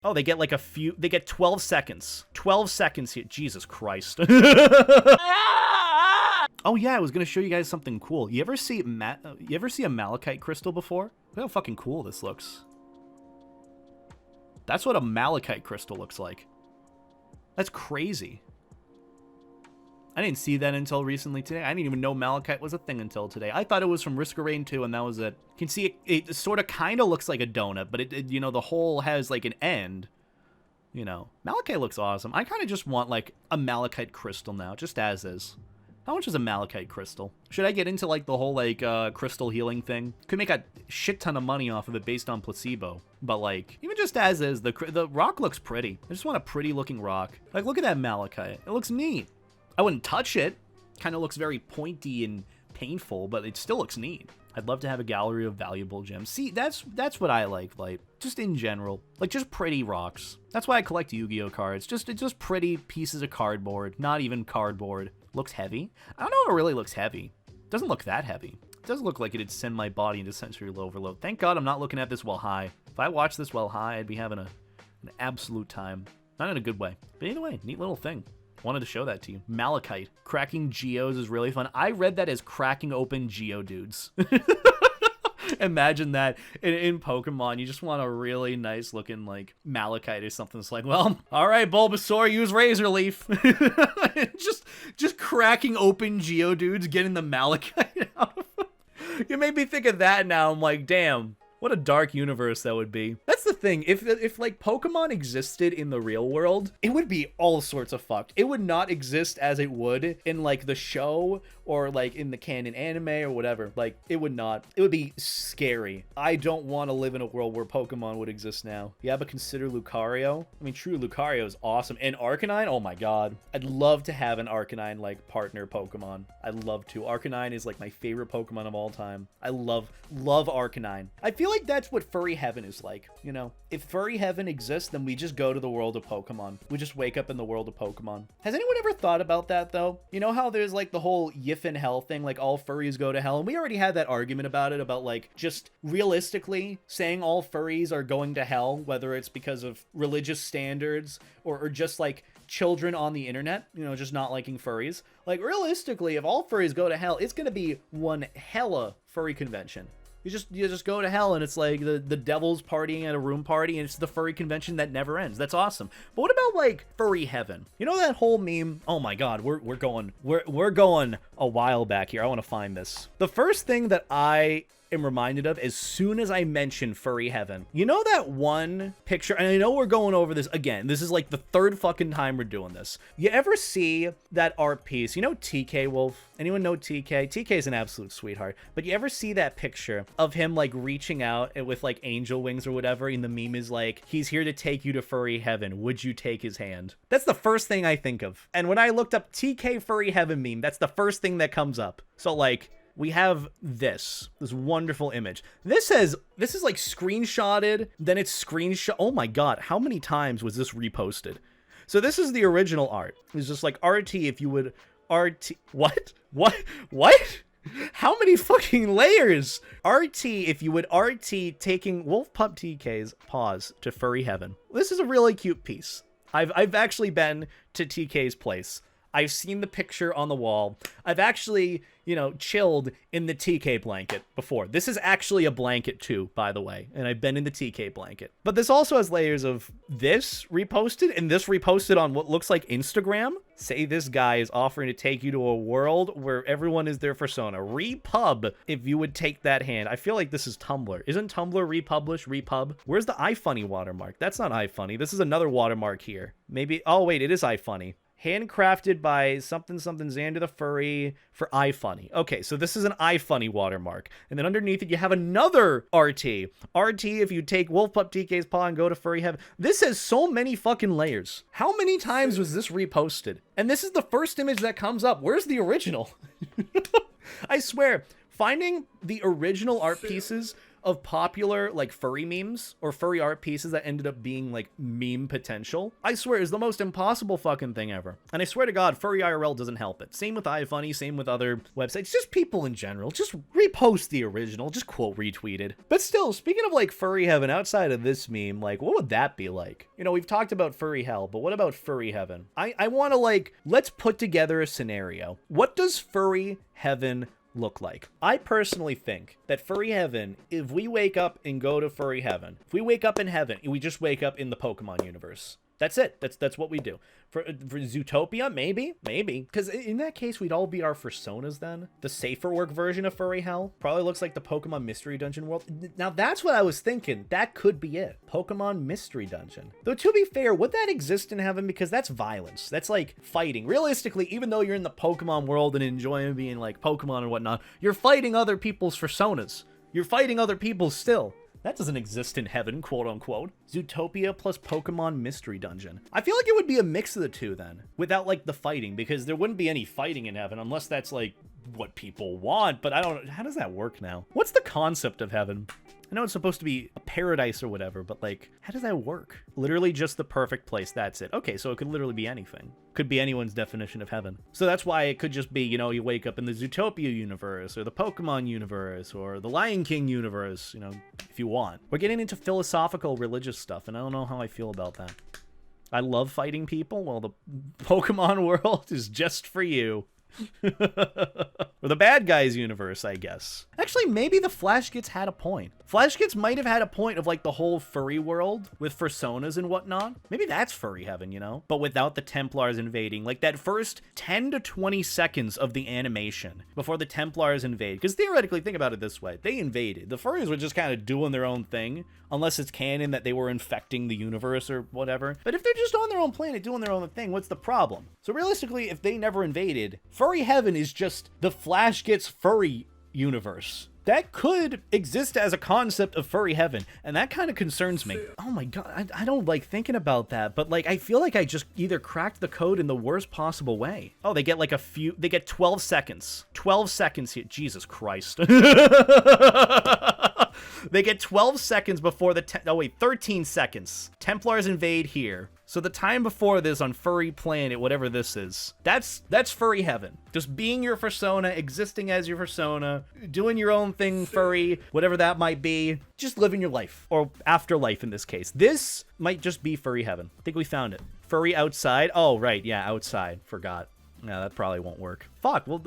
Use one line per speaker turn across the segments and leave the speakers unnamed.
Oh, they get like they get 12 seconds. 12 seconds here. Jesus Christ. Oh yeah, I was gonna show you guys something cool. You ever see a malachite crystal before? Look how fucking cool this looks. That's what a malachite crystal looks like. That's crazy. I didn't see that until recently today. I didn't even know malachite was a thing until today. I thought it was from Risk of Rain 2, and that was it. You can see it sort of kind of looks like a donut, but it you know, the hole has like an end. You know, malachite looks awesome. I kind of just want like a malachite crystal now, just as is. How much is a malachite crystal? Should I get into like the whole like crystal healing thing? Could make a shit ton of money off of it based on placebo. But like, even just as is, the rock looks pretty. I just want a pretty looking rock. Like, look at that malachite. It looks neat. I wouldn't touch it. Kind of looks very pointy and painful, but it still looks neat. I'd love to have a gallery of valuable gems. See, that's what I like just in general. Like, just pretty rocks. That's why I collect Yu-Gi-Oh cards. Just pretty pieces of cardboard. Not even cardboard. Looks heavy? I don't know if it really looks heavy. It doesn't look that heavy. It doesn't look like it'd send my body into sensory overload. Thank God I'm not looking at this while high. If I watched this while high, I'd be having an absolute time. Not in a good way. But anyway, neat little thing. Wanted to show that to you. Malachite. Cracking geos is really fun. I read that as cracking open geodudes. Imagine that in Pokemon. You just want a really nice looking like malachite or something. It's like, well, all right, Bulbasaur, use Razor Leaf. just cracking open geodudes, getting the malachite out of them. You made me think of that now. I'm like, damn. What a dark universe that would be. That's the thing. If like Pokemon existed in the real world, it would be all sorts of fucked. It would not exist as it would in like the show or like in the canon anime or whatever. Like it would not. It would be scary. I don't want to live in a world where Pokemon would exist now. Yeah, but consider Lucario. I mean, true, Lucario is awesome. And Arcanine, oh my god. I'd love to have an Arcanine like partner Pokemon. I'd love to. Arcanine is like my favorite Pokemon of all time. I love Arcanine. I feel like that's what Furry Heaven is like, you know? If Furry Heaven exists, then we just go to the world of Pokemon. We just wake up in the world of Pokemon. Has anyone ever thought about that, though? You know how there's, like, the whole Yif in hell thing, like, all furries go to hell? And we already had that argument about it, about, like, just realistically saying all furries are going to hell, whether it's because of religious standards or just, like, children on the internet, you know, just not liking furries. Like, realistically, if all furries go to hell, it's gonna be one hella furry convention. You just go to hell and it's like the devil's partying at a room party and it's the furry convention that never ends. That's awesome. But what about like Furry Heaven? You know that whole meme? Oh my god, we're going a while back here. I want to find this. The first thing that I am reminded of as soon as I mention Furry Heaven. You know that one picture, and I know we're going over this again. This is like the third fucking time we're doing this. You ever see that art piece? You know TKWolf? Anyone know TK? TK is an absolute sweetheart. But you ever see that picture of him like reaching out with like angel wings or whatever, and the meme is like, he's here to take you to Furry Heaven. Would you take his hand? That's the first thing I think of. And when I looked up TK Furry Heaven meme, that's the first thing that comes up. So like, we have this wonderful image. This is like screenshotted, then it's screenshot. Oh my god, how many times was this reposted? So this is the original art. It's just like RT if you would RT. What? How many fucking layers? RT if you would RT taking Wolf Pup TK's paws to Furry Heaven. This is a really cute piece. I've actually been to TK's place. I've seen the picture on the wall. I've actually, you know, chilled in the TK blanket before. This is actually a blanket too, by the way, and I've been in the TK blanket. But this also has layers of this reposted and this reposted on what looks like Instagram. Say this guy is offering to take you to a world where everyone is their fursona. Repub if you would take that hand. I feel like this is Tumblr. Isn't Tumblr republished? Repub? Where's the iFunny watermark? That's not iFunny. This is another watermark here. Maybe, oh wait, it is iFunny. Handcrafted by something Xander the Furry for iFunny. Okay, so this is an iFunny watermark. And then underneath it, you have another RT. RT if you take Wolfpup TK's paw and go to Furry Heaven. This has so many fucking layers. How many times was this reposted? And this is the first image that comes up. Where's the original? I swear, finding the original art pieces of popular, like, furry memes or furry art pieces that ended up being, like, meme potential, I swear, is the most impossible fucking thing ever. And I swear to God, Furry IRL doesn't help it. Same with iFunny, same with other websites, just people in general. Just repost the original, just quote retweeted. But still, speaking of, like, Furry Heaven, outside of this meme, like, what would that be like? You know, we've talked about Furry Hell, but what about Furry Heaven? I want to, like, let's put together a scenario. What does Furry Heaven look like? I personally think that Furry Heaven, if we wake up and go to Furry Heaven, if we wake up in heaven, we just wake up in the Pokemon universe. That's it. That's what we do. For Zootopia, maybe. Because in that case, we'd all be our Fursonas then. The safer work version of Furry Hell probably looks like the Pokemon Mystery Dungeon world. Now, that's what I was thinking. That could be it. Pokemon Mystery Dungeon. Though, to be fair, would that exist in heaven? Because that's violence. That's like fighting. Realistically, even though you're in the Pokemon world and enjoying being like Pokemon and whatnot, you're fighting other people's Fursonas. You're fighting other people still. That doesn't exist in heaven, quote unquote. Zootopia plus Pokemon Mystery Dungeon. I feel like it would be a mix of the two then, without like the fighting, because there wouldn't be any fighting in heaven unless that's like what people want, but I don't know. How does that work now? What's the concept of heaven? I know it's supposed to be a paradise or whatever, but like, how does that work? Literally just the perfect place, that's it. Okay, so it could literally be anything. Could be anyone's definition of heaven. So that's why it could just be, you know, you wake up in the Zootopia universe, or the Pokemon universe, or the Lion King universe, you know, if you want. We're getting into philosophical religious stuff, and I don't know how I feel about that. I love fighting people. Well, the Pokemon world is just for you. Or the bad guys universe, I guess. Actually, maybe the Flashgitz had a point. Flashgitz might have had a point of like the whole furry world with Fursonas and whatnot. Maybe that's Furry Heaven, you know? But without the Templars invading. Like that first 10 to 20 seconds of the animation before the Templars invade. Because theoretically, think about it this way. They invaded. The furries were just kind of doing their own thing. Unless it's canon that they were infecting the universe or whatever. But if they're just on their own planet doing their own thing, what's the problem? So realistically, if they never invaded, Furry Heaven is just the Flashgitz furry universe. That could exist as a concept of Furry Heaven, and that kind of concerns me. Oh my god, I don't like thinking about that, but like I feel like I just either cracked the code in the worst possible way. Oh, they get like they get 12 seconds. 12 seconds here. Jesus Christ. They get 12 seconds before the 13 seconds. Templars invade here. So the time before this on Furry Planet, whatever this is, that's Furry Heaven. Just being your Fursona, existing as your Fursona, doing your own thing, furry, whatever that might be, just living your life, or afterlife in this case. This might just be Furry Heaven. I think we found it. Furry outside. Oh, right, yeah, outside. Forgot. No, that probably won't work. Fuck, well,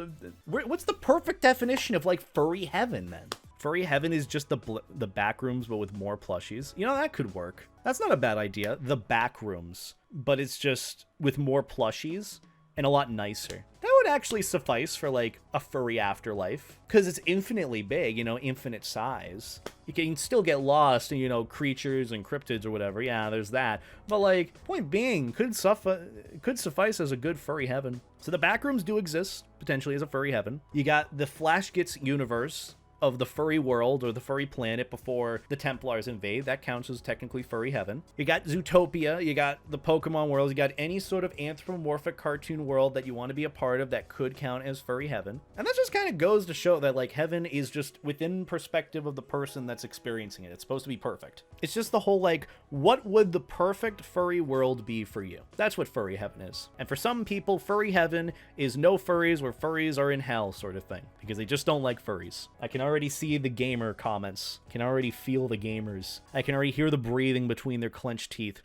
what's the perfect definition of, like, Furry Heaven, then? Furry Heaven is just the back rooms, but with more plushies. You know, that could work. That's not a bad idea. The back rooms, but it's just with more plushies and a lot nicer. That would actually suffice for, like, a Furry Afterlife, because it's infinitely big, you know, infinite size. You can still get lost in, you know, creatures and cryptids or whatever. Yeah, there's that. But, like, point being, could suffice as a good Furry Heaven. So the back rooms do exist, potentially, as a Furry Heaven. You got the Flashgitz universe of the furry world or the furry planet before the Templars invade. That counts as technically Furry Heaven. You got Zootopia, you got the Pokemon world, you got any sort of anthropomorphic cartoon world that you want to be a part of that could count as Furry Heaven. And that just kind of goes to show that, like, heaven is just within perspective of the person that's experiencing it. It's supposed to be perfect. It's just the whole, like, what would the perfect furry world be for you? That's what Furry Heaven is. And for some people, Furry Heaven is no furries where furries are in hell sort of thing, because they just don't like furries. I can already see the gamer comments. I can already feel the gamers. I can already hear the breathing between their clenched teeth.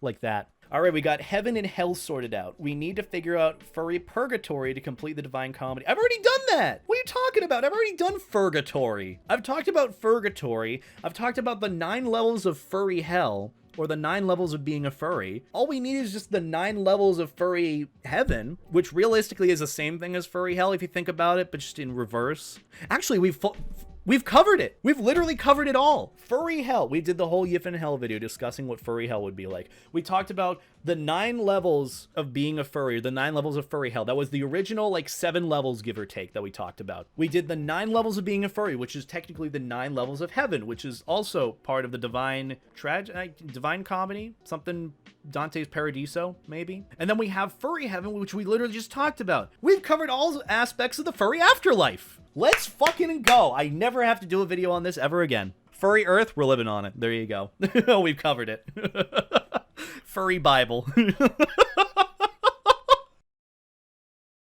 Like that. Alright, we got heaven and hell sorted out. We need to figure out furry purgatory to complete the divine comedy. I've already done that! What are you talking about? I've already done Furgatory. I've talked about Furgatory. I've talked about the 9 levels of furry hell, or the 9 levels of being a furry. All we need is just the 9 levels of Furry Heaven, which realistically is the same thing as Furry Hell if you think about it, but just in reverse. Actually, we've covered it. We've literally covered it all. Furry Hell. We did the whole Yiffin Hell video discussing what Furry Hell would be like. We talked about the 9 levels of being a furry, the 9 levels of Furry Hell. That was the original, like, 7 levels, give or take, that we talked about. We did the 9 levels of being a furry, which is technically the 9 levels of heaven, which is also part of the divine comedy, something Dante's Paradiso, maybe. And then we have Furry Heaven, which we literally just talked about. We've covered all aspects of the Furry Afterlife. Let's fucking go. I never have to do a video on this ever again. Furry Earth, we're living on it. There you go. We've covered it. Furry Bible.